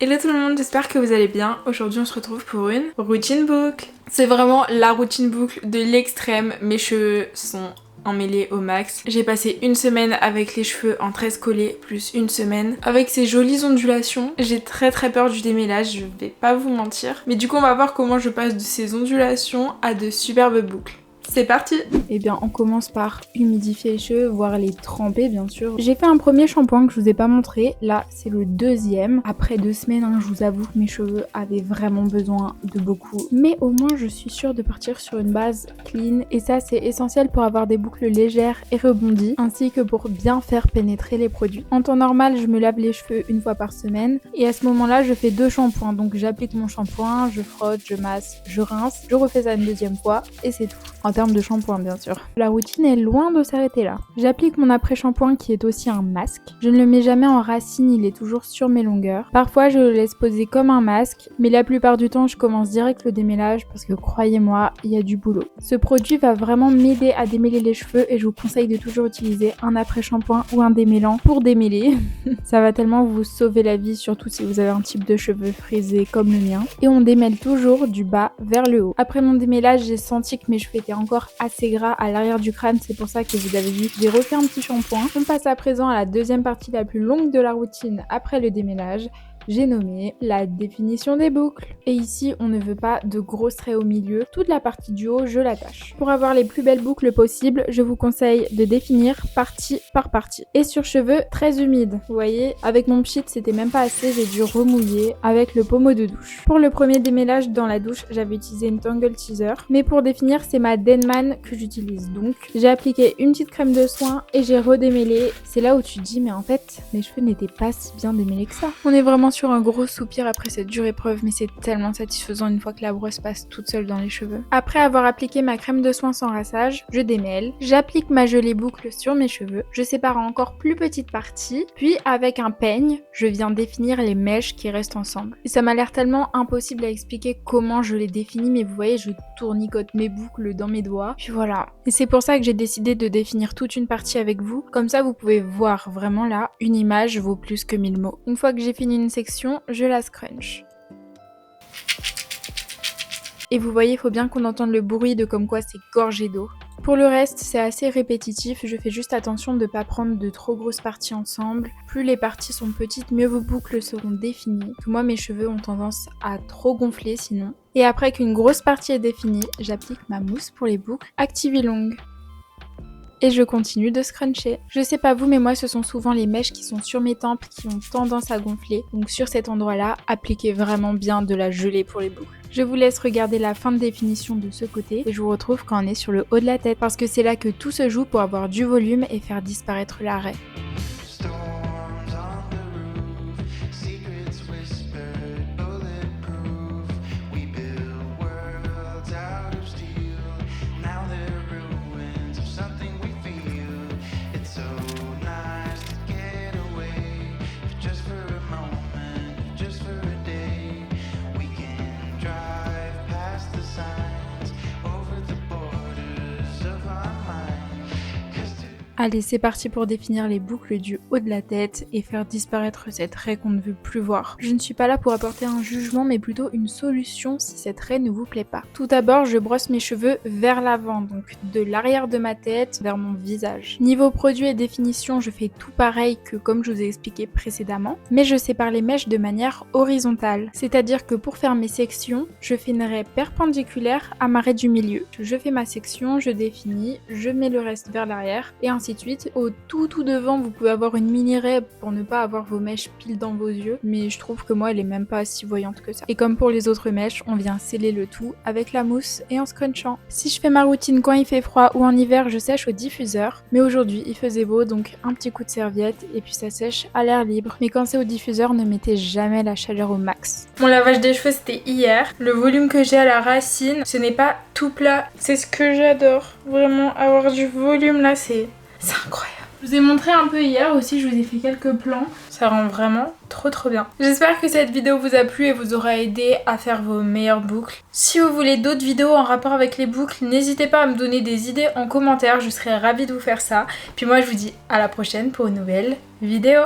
Hello tout le monde, j'espère que vous allez bien. Aujourd'hui on se retrouve pour une routine boucle. C'est vraiment la routine boucle de l'extrême. Mes cheveux sont emmêlés au max. J'ai passé une semaine avec les cheveux en tresse collée, plus une semaine avec ces jolies ondulations. J'ai très peur du démêlage, je vais pas vous mentir. Mais du coup on va voir comment je passe de ces ondulations à de superbes boucles. C'est parti! Eh bien, on commence par humidifier les cheveux, voire les tremper bien sûr. J'ai fait un premier shampoing que je vous ai pas montré. Là, c'est le deuxième. Après 2 semaines, je vous avoue que mes cheveux avaient vraiment besoin de beaucoup. Mais au moins, je suis sûre de partir sur une base clean. Et ça, c'est essentiel pour avoir des boucles légères et rebondies, ainsi que pour bien faire pénétrer les produits. En temps normal, je me lave les cheveux une fois par semaine. Et à ce moment-là, je fais 2 shampoings. Donc, j'applique mon shampoing, je frotte, je masse, je rince. Je refais ça une deuxième fois et c'est tout. En termes de shampoing bien sûr. La routine est loin de s'arrêter là. J'applique mon après-shampoing qui est aussi un masque. Je ne le mets jamais en racine, il est toujours sur mes longueurs. Parfois je le laisse poser comme un masque, mais la plupart du temps je commence direct le démêlage parce que croyez-moi, il y a du boulot. Ce produit va vraiment m'aider à démêler les cheveux et je vous conseille de toujours utiliser un après-shampoing ou un démêlant pour démêler. Ça va tellement vous sauver la vie, surtout si vous avez un type de cheveux frisés comme le mien. Et on démêle toujours du bas vers le haut. Après mon démêlage, j'ai senti que mes cheveux étaient encore assez gras à l'arrière du crâne, c'est pour ça que vous avez vu, j'ai refait un petit shampoing. On passe à présent à la deuxième partie la plus longue de la routine après le démêlage. J'ai nommé la définition des boucles. Et ici, on ne veut pas de gros traits au milieu. Toute la partie du haut, je l'attache. Pour avoir les plus belles boucles possibles, je vous conseille de définir partie par partie. Et sur cheveux très humides. Vous voyez, avec mon pchit, c'était même pas assez, j'ai dû remouiller avec le pommeau de douche. Pour le premier démêlage dans la douche, j'avais utilisé une Tangle Teaser. Mais pour définir, c'est ma Denman que j'utilise. Donc, j'ai appliqué une petite crème de soin et j'ai redémêlé. C'est là où tu te dis, mais en fait, mes cheveux n'étaient pas si bien démêlés que ça. On est vraiment sur un gros soupir après cette dure épreuve, mais c'est tellement satisfaisant une fois que la brosse passe toute seule dans les cheveux. Après avoir appliqué ma crème de soin sans rinçage, je démêle, j'applique ma gelée boucle sur mes cheveux, je sépare en encore plus petites parties, puis avec un peigne, je viens définir les mèches qui restent ensemble. Et ça m'a l'air tellement impossible à expliquer comment je les définis, mais vous voyez, je tournicote mes boucles dans mes doigts, puis voilà. Et c'est pour ça que j'ai décidé de définir toute une partie avec vous, comme ça vous pouvez voir vraiment là, une image vaut plus que 1000 mots. Une fois que j'ai fini une section, je la scrunch. Et vous voyez, il faut bien qu'on entende le bruit de comme quoi c'est gorgé d'eau. Pour le reste, c'est assez répétitif, je fais juste attention de ne pas prendre de trop grosses parties ensemble. Plus les parties sont petites, mieux vos boucles seront définies. Moi, mes cheveux ont tendance à trop gonfler sinon. Et après qu'une grosse partie est définie, j'applique ma mousse pour les boucles Activilong. Et je continue de scruncher. Je sais pas vous, mais moi ce sont souvent les mèches qui sont sur mes tempes qui ont tendance à gonfler. Donc sur cet endroit-là, appliquez vraiment bien de la gelée pour les boucles. Je vous laisse regarder la fin de définition de ce côté et je vous retrouve quand on est sur le haut de la tête parce que c'est là que tout se joue pour avoir du volume et faire disparaître l'arrêt. Allez, c'est parti pour définir les boucles du haut de la tête et faire disparaître cette raie qu'on ne veut plus voir. Je ne suis pas là pour apporter un jugement, mais plutôt une solution si cette raie ne vous plaît pas. Tout d'abord, je brosse mes cheveux vers l'avant, donc de l'arrière de ma tête vers mon visage. Niveau produit et définition, je fais tout pareil que comme je vous ai expliqué précédemment, mais je sépare les mèches de manière horizontale. C'est-à-dire que pour faire mes sections, je fais une raie perpendiculaire à ma raie du milieu. Je fais ma section, je définis, je mets le reste vers l'arrière et ainsi de suite. Au tout devant, vous pouvez avoir une mini raie pour ne pas avoir vos mèches pile dans vos yeux, mais je trouve que moi elle est même pas si voyante que ça. Et comme pour les autres mèches, on vient sceller le tout avec la mousse et en scrunchant. Si je fais ma routine quand il fait froid ou en hiver, je sèche au diffuseur, mais aujourd'hui il faisait beau donc un petit coup de serviette et puis ça sèche à l'air libre. Mais quand c'est au diffuseur, ne mettez jamais la chaleur au max. Mon lavage des cheveux c'était hier. Le volume que j'ai à la racine, ce n'est pas tout plat. C'est ce que j'adore. Vraiment avoir du volume là, c'est incroyable. Je vous ai montré un peu hier aussi, je vous ai fait quelques plans. Ça rend vraiment trop bien. J'espère que cette vidéo vous a plu et vous aura aidé à faire vos meilleures boucles. Si vous voulez d'autres vidéos en rapport avec les boucles, n'hésitez pas à me donner des idées en commentaire, je serais ravie de vous faire ça. Puis moi je vous dis à la prochaine pour une nouvelle vidéo.